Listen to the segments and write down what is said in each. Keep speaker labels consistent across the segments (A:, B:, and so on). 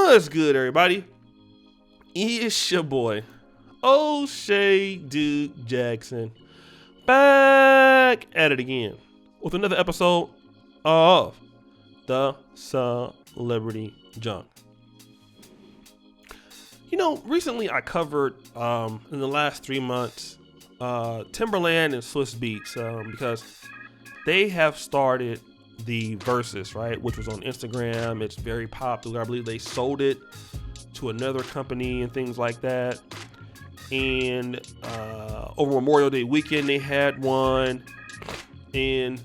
A: What's good, everybody? It's your boy, O'Shea Duke Jackson, back at it again with another episode of the Celebrity Junk. You know, recently I covered in the last 3 months Timberlake and Swizz Beatz because they have started the Versus, right, which was on Instagram. It's very popular. I believe they sold it to another company and things like that. And over Memorial Day weekend, they had one, and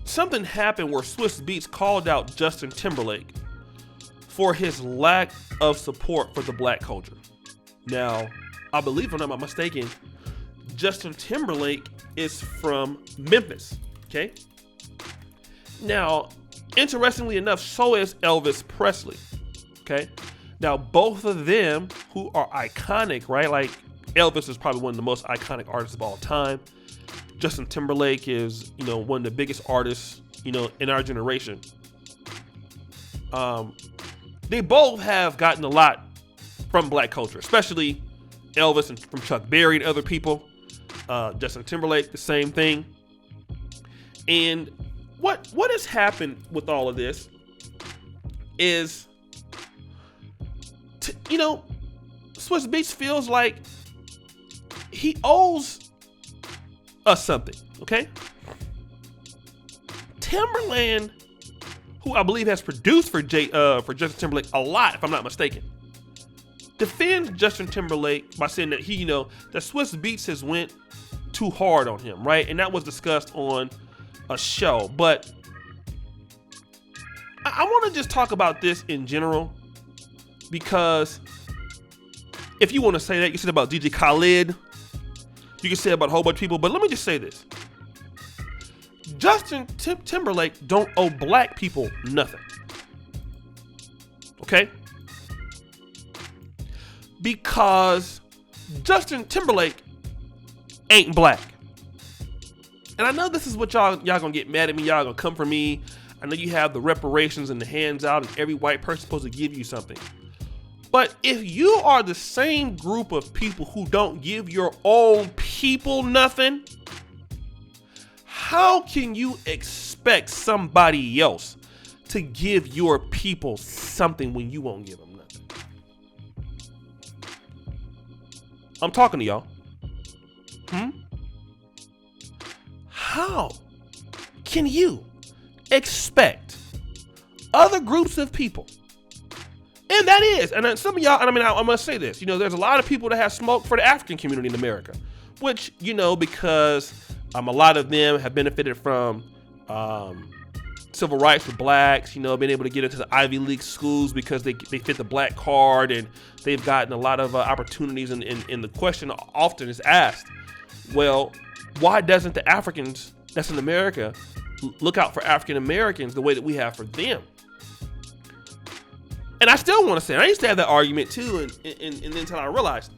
A: something happened where Swizz Beatz called out Justin Timberlake for his lack of support for the black culture. Now, I believe, if I'm not mistaken, Justin Timberlake is from Memphis, okay? Now, interestingly enough, so is Elvis Presley, okay? Now, both of them, who are iconic, right? Like, Elvis is probably one of the most iconic artists of all time. Justin Timberlake is, you know, one of the biggest artists, you know, in our generation. They both have gotten a lot from black culture, especially Elvis and from Chuck Berry and other people. Justin Timberlake, the same thing. And what has happened with all of this is, you know, Swizz Beatz feels like he owes us something, okay? Timberland, who I believe has produced for Justin Timberlake a lot, if I'm not mistaken, defends Justin Timberlake by saying that he, you know, that Swizz Beatz has went too hard on him, right? And that was discussed on a show. But I want to just talk about this in general, because if you want to say that, you can say about DJ Khaled, you can say about a whole bunch of people, but let me just say this. Justin Timberlake don't owe black people nothing, okay? Because Justin Timberlake ain't black. And I know this is what y'all gonna get mad at me, y'all gonna come for me. I know you have the reparations and the hands out and every white person supposed to give you something. But if you are the same group of people who don't give your own people nothing, how can you expect somebody else to give your people something when you won't give them nothing? I'm talking to y'all. How can you expect other groups of people? And that is, and some of y'all, and I mean, I'm going to say this, you know, there's a lot of people that have smoke for the African community in America, which, you know, because a lot of them have benefited from civil rights for blacks, you know, being able to get into the Ivy League schools because they fit the black card, and they've gotten a lot of opportunities. And the question often is asked, well, why doesn't the Africans that's in America look out for African Americans the way that we have for them? And I still want to say, I used to have that argument too, and then until I realized,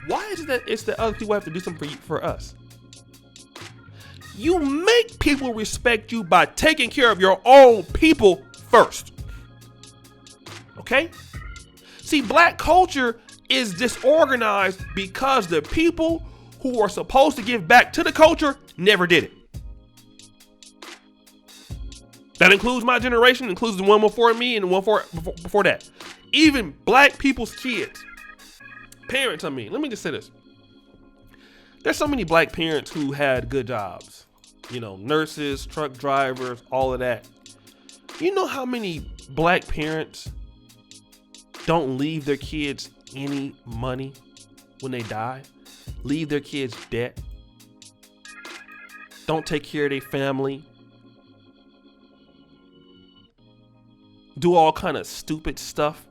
A: why is it that it's that other people have to do something for us? You make people respect you by taking care of your own people first. Okay? See, black culture is disorganized because the people who are supposed to give back to the culture never did it. That includes my generation, includes the one before me and the one before that. Even black people's kids, parents, I mean, let me just say this. There's so many black parents who had good jobs, you know, nurses, truck drivers, all of that. You know how many black parents don't leave their kids any money when they die? Leave their kids debt? Don't take care of their family? Do all kind of stupid stuff?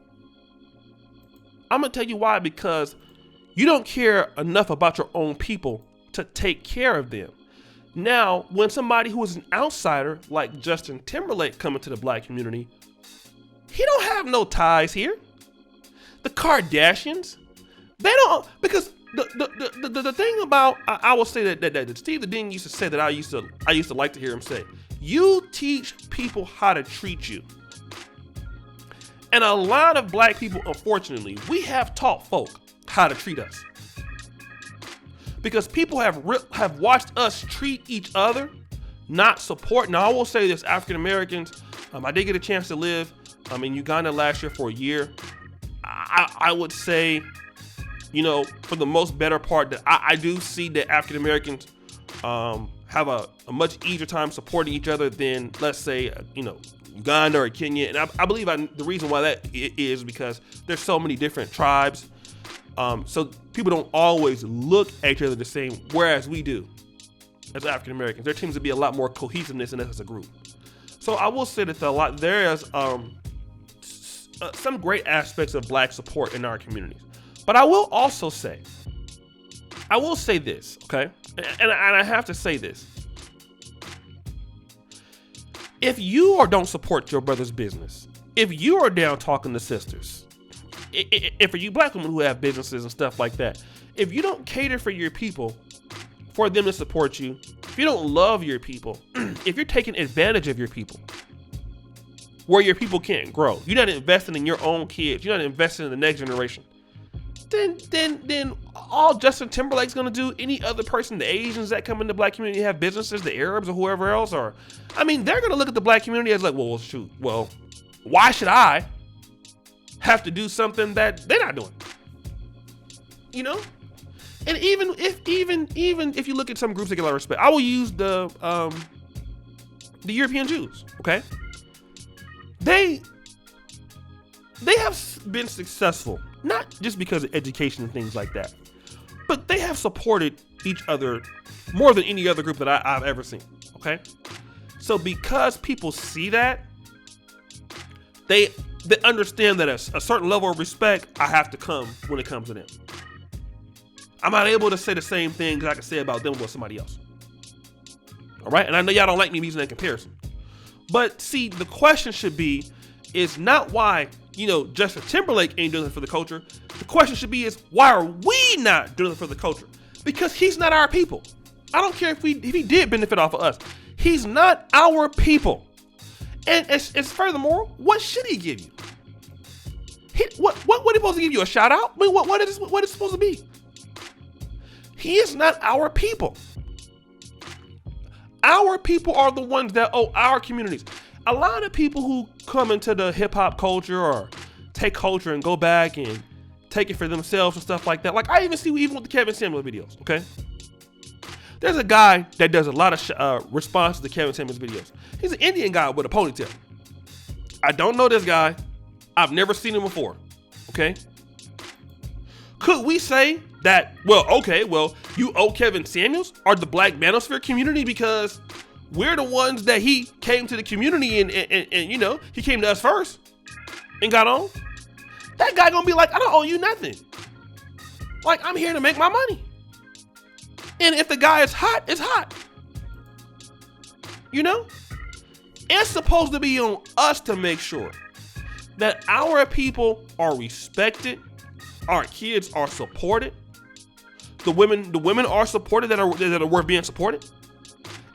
A: I'm going to tell you why. Because you don't care enough about your own people to take care of them. Now, when somebody who is an outsider like Justin Timberlake come into the black community, he don't have no ties here. The Kardashians, they don't, because the thing about, I will say that Steve the Dean used to say that I used to like to hear him say, you teach people how to treat you. And a lot of black people, unfortunately, we have taught folk how to treat us. Because people have watched us treat each other, not support. Now, I will say this, African Americans, I did get a chance to live in Uganda last year for a year. I would say, for the most better part, that I do see that African Americans have a much easier time supporting each other than, let's say, Uganda or Kenya. And I believe the reason why that is because there's so many different tribes. So people don't always look at each other the same, whereas we do as African Americans. There seems to be a lot more cohesiveness in us as a group. So I will say that there is some great aspects of black support in our communities. But I will also say, this, okay? And I have to say this. If you don't support your brother's business, if you are down talking to sisters, if for you black women who have businesses and stuff like that, if you don't cater for your people, for them to support you, if you don't love your people, if you're taking advantage of your people, where your people can't grow, you're not investing in your own kids, you're not investing in the next generation, then all Justin Timberlake's gonna do, any other person, the Asians that come in the black community have businesses, the Arabs or whoever else, they're gonna look at the black community as like, well, shoot, why should I have to do something that they're not doing? And even if you look at some groups that get a lot of respect, I will use the European Jews, okay? They have been successful, not just because of education and things like that, but they have supported each other more than any other group that I've ever seen, okay? So because people see that, they understand that a certain level of respect I have to come when it comes to them. I'm not able to say the same things I can say about them with somebody else. All right? And I know y'all don't like me using that comparison. But see, the question should be, is not why, Justin Timberlake ain't doing it for the culture. The question should be is, why are we not doing it for the culture? Because he's not our people. I don't care if he did benefit off of us. He's not our people. And it's furthermore, what should he give you? What he supposed to give you, a shout out? I mean, what is it supposed to be? He is not our people. Our people are the ones that owe our communities. A lot of people who come into the hip hop culture or take culture and go back and take it for themselves and stuff like that. Like I even see even with the Kevin Samuels videos, okay? There's a guy that does a lot of responses to Kevin Samuels videos. He's an Indian guy with a ponytail. I don't know this guy. I've never seen him before, okay? Could we say that, you owe Kevin Samuels or the Black Manosphere community because we're the ones that he came to the community and he came to us first and got on? That guy gonna be like, I don't owe you nothing. Like, I'm here to make my money. And if the guy is hot, it's hot. It's supposed to be on us to make sure that our people are respected, our kids are supported, the women are supported that are worth being supported.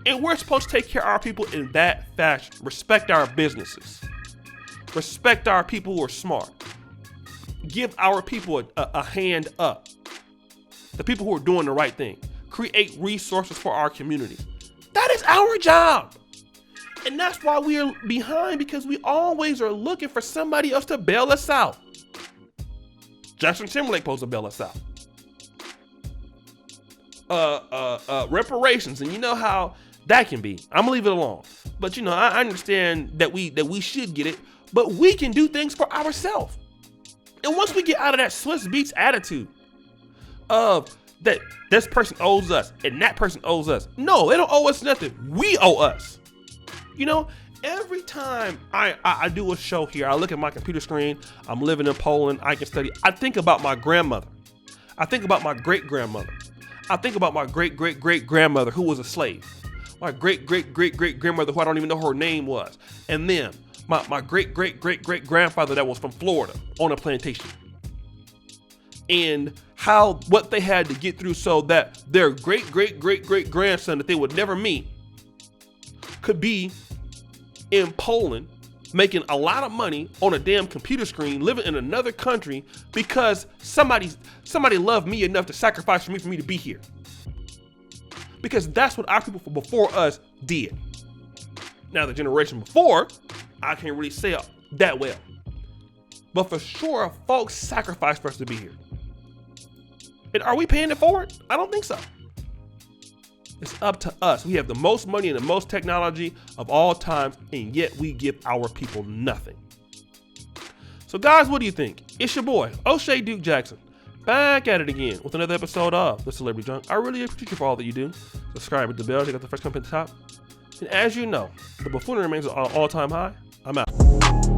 A: And we're supposed to take care of our people in that fashion. Respect our businesses. Respect our people who are smart. Give our people a hand up. The people who are doing the right thing. Create resources for our communities. That is our job. And that's why we are behind, because we always are looking for somebody else to bail us out. Justin Timberlake supposed to bail us out. Reparations, and you know how that can be. I'm gonna leave it alone. But I understand that we should get it, but we can do things for ourselves. And once we get out of that Swizz Beatz attitude of that this person owes us and that person owes us. No, they don't owe us nothing. We owe us. Every time I do a show here, I look at my computer screen, I'm living in Poland, I can study. I think about my grandmother. I think about my great-grandmother. I think about my great-great-great-grandmother who was a slave. My great-great-great-great-grandmother who I don't even know her name was. And then my great-great-great-great-grandfather that was from Florida on a plantation. And what they had to get through so that their great-great-great-great-grandson that they would never meet could be in Poland making a lot of money on a damn computer screen, living in another country because somebody loved me enough to sacrifice for me to be here. Because that's what our people before us did. Now, the generation before, I can't really say it that well. But for sure, folks sacrificed for us to be here. And are we paying it forward? I don't think so. It's up to us. We have the most money and the most technology of all times, and yet we give our people nothing. So guys, what do you think? It's your boy, O'Shea Duke Jackson, back at it again with another episode of The Celebrity Junk. I really appreciate you for all that you do. Subscribe, hit the bell, check out the first comment at the top. And as you know, the buffoonery remains on an all-time high. I'm out.